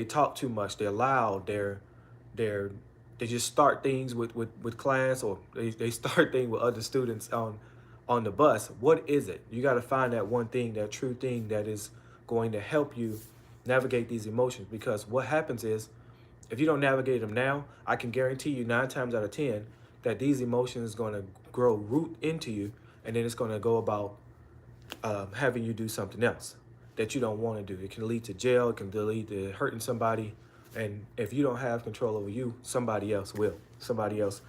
talk too much, they're loud, they're they just start things with class, or they start things with other students on the bus. What is it? You got to find that one thing, that true thing that is going to help you navigate these emotions. Because what happens is, if you don't navigate them now, I can guarantee you 9 times out of 10 that these emotions going to grow root into you, and then it's going to go about having you do something else that you don't want to do. It can lead to jail. It can lead to hurting somebody. And if you don't have control over you, somebody else will. Somebody else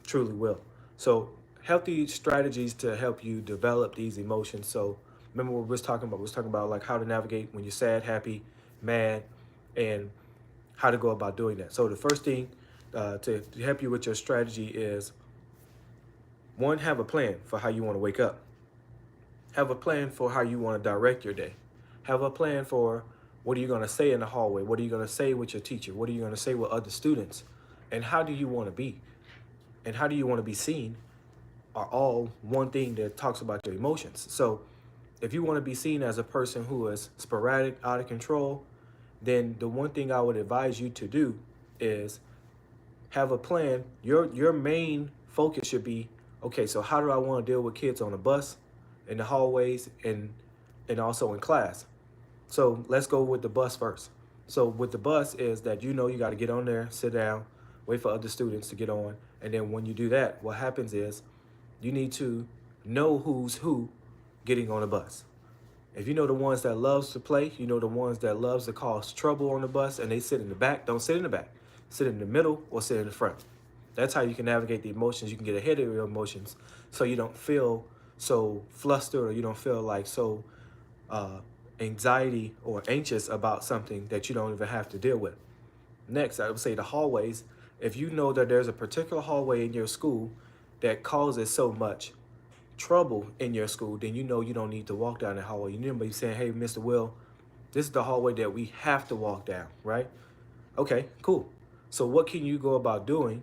truly will. So healthy strategies to help you develop these emotions. So remember what we was talking about? We was talking about like how to navigate when you're sad, happy, mad, and how to go about doing that. So the first thing to help you with your strategy is, one, have a plan for how you want to wake up. Have a plan for how you want to direct your day. Have a plan for what are you going to say in the hallway? What are you going to say with your teacher? What are you going to say with other students? And how do you want to be? And how do you want to be seen are all one thing that talks about your emotions. So if you want to be seen as a person who is sporadic, out of control, then the one thing I would advise you to do is have a plan. Your main focus should be, okay, so how do I want to deal with kids on the bus, in the hallways, and also in class? So let's go with the bus first. So with the bus is that you got to get on there, sit down, wait for other students to get on. And then when you do that, what happens is you need to know who's who getting on the bus. If you know the ones that loves to play, you know the ones that loves to cause trouble on the bus and they sit in the back, don't sit in the back. Sit in the middle or sit in the front. That's how you can navigate the emotions. You can get ahead of your emotions so you don't feel so flustered, or you don't feel like so anxiety or anxious about something that you don't even have to deal with. Next, I would say the hallways. If you know that there's a particular hallway in your school that causes so much trouble in your school, then you don't need to walk down the hallway. You need to be saying, hey, Mr. Will, this is the hallway that we have to walk down, right? Okay, cool. So what can you go about doing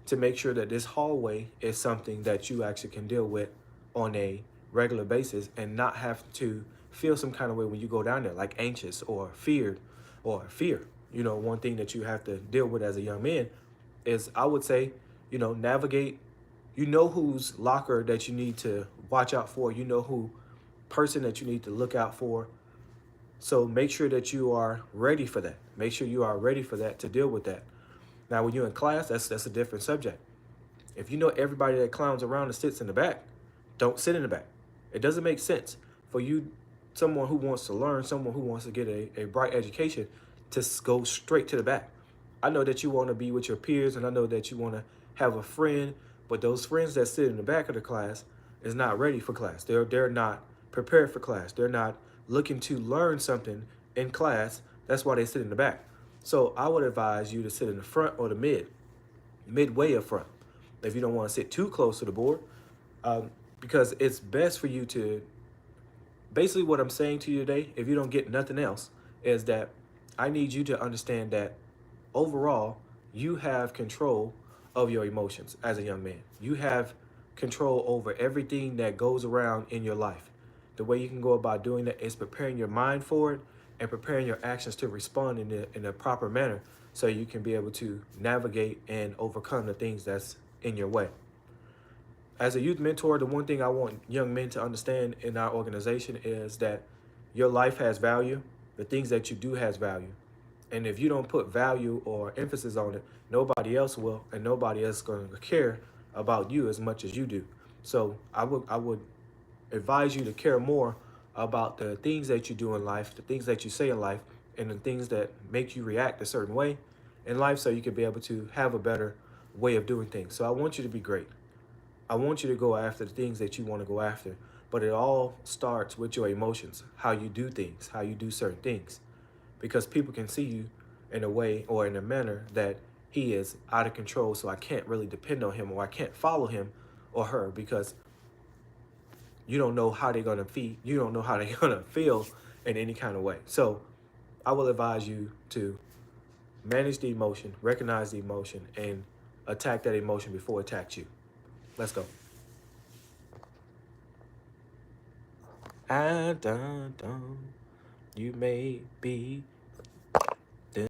to make sure that this hallway is something that you actually can deal with on a regular basis and not have to feel some kind of way when you go down there, like anxious or feared or fear? One thing that you have to deal with as a young man is, I would say, navigate. Whose locker that you need to watch out for. Who person that you need to look out for. So make sure that you are ready for that. Make sure you are ready for that, to deal with that. Now, when you're in class, that's a different subject. If you know everybody that clowns around and sits in the back, don't sit in the back. It doesn't make sense for you, someone who wants to learn, someone who wants to get a bright education, to go straight to the back. I know that you want to be with your peers, and I know that you want to have a friend, but those friends that sit in the back of the class is not ready for class. They're not prepared for class. They're not looking to learn something in class. That's why they sit in the back. So I would advise you to sit in the front or the midway up front. If you don't want to sit too close to the board, because it's best for you to, basically what I'm saying to you today, if you don't get nothing else, is that I need you to understand that overall, you have control of your emotions as a young man. You have control over everything that goes around in your life. The way you can go about doing that is preparing your mind for it and preparing your actions to respond in a proper manner, so you can be able to navigate and overcome the things that's in your way. As a youth mentor, the one thing I want young men to understand in our organization is that your life has value. The things that you do has value. And if you don't put value or emphasis on it, nobody else will, and nobody else is going to care about you as much as you do. So I would advise you to care more about the things that you do in life, the things that you say in life, and the things that make you react a certain way in life, so you can be able to have a better way of doing things. So I want you to be great. I want you to go after the things that you want to go after, but it all starts with your emotions, how you do things, how you do certain things, because people can see you in a way or in a manner that he is out of control, so I can't really depend on him, or I can't follow him or her, because you don't know how they're going to you don't know how they're going to feel in any kind of way. So I will advise you to manage the emotion, recognize the emotion, and attack that emotion before it attacks you. Let's go. I done, you may be